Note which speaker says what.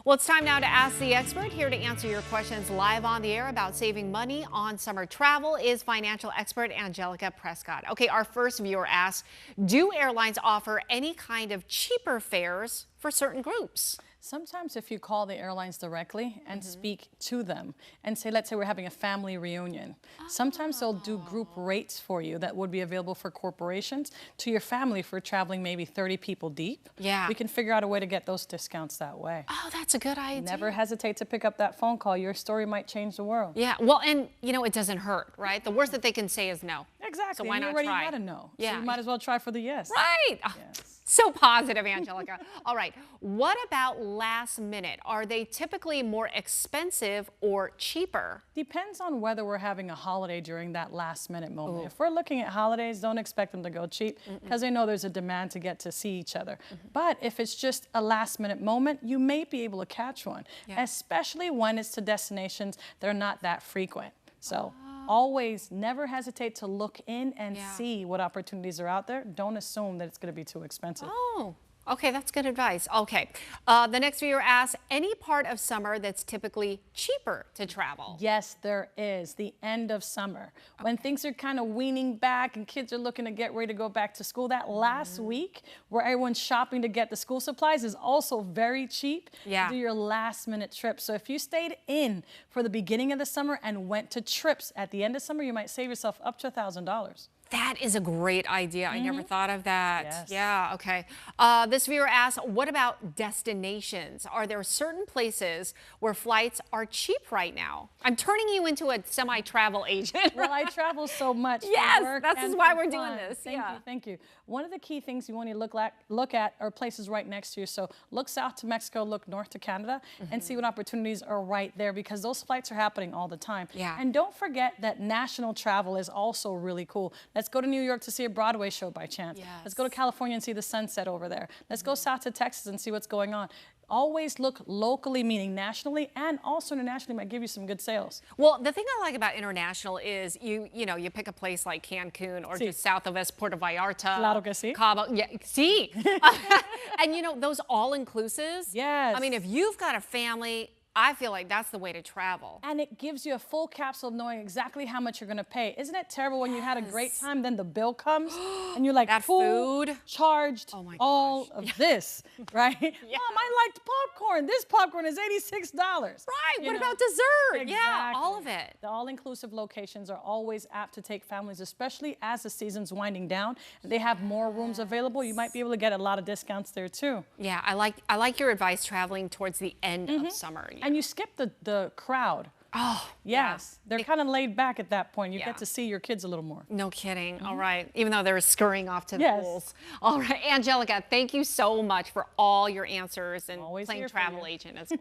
Speaker 1: Well, it's time now to ask the expert. Here to answer your questions live on the air about saving money on summer travel is financial expert Angelica Prescod. Okay, our first viewer asks, do airlines offer any kind of cheaper fares for certain groups?
Speaker 2: Sometimes if you call the airlines directly and speak to them and say, let's say we're having a family reunion, sometimes they'll do group rates for you that would be available for corporations to your family for traveling maybe 30 people deep.
Speaker 1: Yeah.
Speaker 2: We can figure out a way to get those discounts that way.
Speaker 1: Oh, that's a good idea.
Speaker 2: Never hesitate to pick up that phone call. Your story might change the world.
Speaker 1: Yeah, well, and you know, it doesn't hurt, right? The worst that they can say is no.
Speaker 2: Exactly.
Speaker 1: So why
Speaker 2: and
Speaker 1: not
Speaker 2: you already
Speaker 1: try?
Speaker 2: had a no.
Speaker 1: Yeah.
Speaker 2: So you might as well try for the yes.
Speaker 1: Right. Oh,
Speaker 2: Yes.
Speaker 1: so positive, Angelica. All right. What about last minute? Are they typically more expensive or cheaper?
Speaker 2: Depends on whether we're having a holiday during that last minute moment. If we're looking at holidays, don't expect them to go cheap because they know there's a demand to get to see each other. But if it's just a last minute moment, you may be able to catch one, especially when it's to destinations that are not that frequent. So always never hesitate to look in and see what opportunities are out there. Don't assume that it's going to be too expensive.
Speaker 1: Oh, okay, that's good advice. Okay, the next viewer asks, any part of summer that's typically cheaper to travel?
Speaker 2: Yes, there is. The end of summer. When things are kind of weaning back and kids are looking to get ready to go back to school, that last week where everyone's shopping to get the school supplies is also very cheap to do your last minute trip. So if you stayed in for the beginning of the summer and went to trips at the end of summer, you might save yourself up to $1,000.
Speaker 1: That is a great idea. I never thought of that.
Speaker 2: Yes.
Speaker 1: Yeah, okay. This viewer asks, what about destinations? Are there certain places where flights are cheap right now? I'm turning you into a semi-travel agent.
Speaker 2: Well, I travel so much.
Speaker 1: Yes,
Speaker 2: work
Speaker 1: this
Speaker 2: and
Speaker 1: is why
Speaker 2: for
Speaker 1: we're doing
Speaker 2: fun.
Speaker 1: this.
Speaker 2: Thank you. One of the key things you want to look at are places right next to you. So look south to Mexico, look north to Canada, and see what opportunities are right there because those flights are happening all the time.
Speaker 1: Yeah.
Speaker 2: And don't forget that national travel is also really cool. Let's go to New York to see a Broadway show by chance.
Speaker 1: Yes.
Speaker 2: Let's go to California and see the sunset over there. Let's go south to Texas and see what's going on. Always look locally, meaning nationally, and also internationally might give you some good sales.
Speaker 1: Well, the thing I like about international is you pick a place like Cancun or just south of us, Puerto Vallarta,
Speaker 2: Claro que sí.
Speaker 1: Cabo, and you know, those all-inclusives.
Speaker 2: Yes.
Speaker 1: I mean, if you've got a family, I feel like that's the way to travel.
Speaker 2: And it gives you a full capsule of knowing exactly how much you're going to pay. Isn't it terrible when you had a great time, then the bill comes and you're like,
Speaker 1: that food
Speaker 2: charged
Speaker 1: oh my
Speaker 2: all
Speaker 1: gosh.
Speaker 2: of this, right? Mom, I liked popcorn. This popcorn is $86.
Speaker 1: Right. What about dessert?
Speaker 2: Exactly.
Speaker 1: Yeah, all of it.
Speaker 2: The all-inclusive locations are always apt to take families, especially as the season's winding down. And they have more rooms available. You might be able to get a lot of discounts there too.
Speaker 1: Yeah, I like your advice traveling towards the end of summer.
Speaker 2: And you skip the crowd.
Speaker 1: Oh,
Speaker 2: yes. They're kind of laid back at that point. You
Speaker 1: Yeah.
Speaker 2: get to see your kids a little more.
Speaker 1: No kidding. All right. Even though they're scurrying off to the pools. All right. Angelica, thank you so much for all your answers and
Speaker 2: Always
Speaker 1: playing
Speaker 2: here for
Speaker 1: travel
Speaker 2: you.
Speaker 1: agent as well.